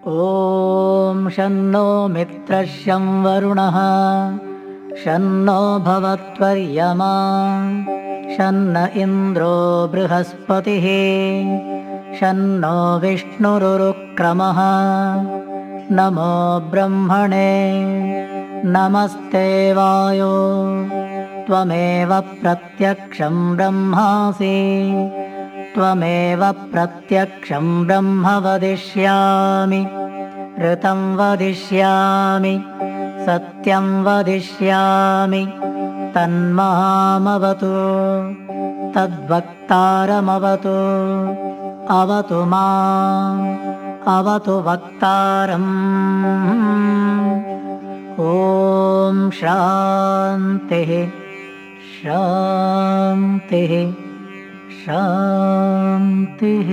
ॐ शन्नो मित्रः शं वरुणः शन्नो भवत्वर्यमा शन्न इन्द्रो बृहस्पतिः शन्नो विष्णुरुक्रमः नमो ब्रह्मणे नमस्ते वायो त्वमेव प्रत्यक्षं ब्रह्मासि त्वमेव प्रत्यक्षं ब्रह्म वदिष्यामि ऋतं वदिष्यामि सत्यं वदिष्यामि तन्मामवतु तद्वक्तारमवतु अवतु माम् अवतु वक्तारम् ॐ शान्तिः शान्तिः शान्तिः।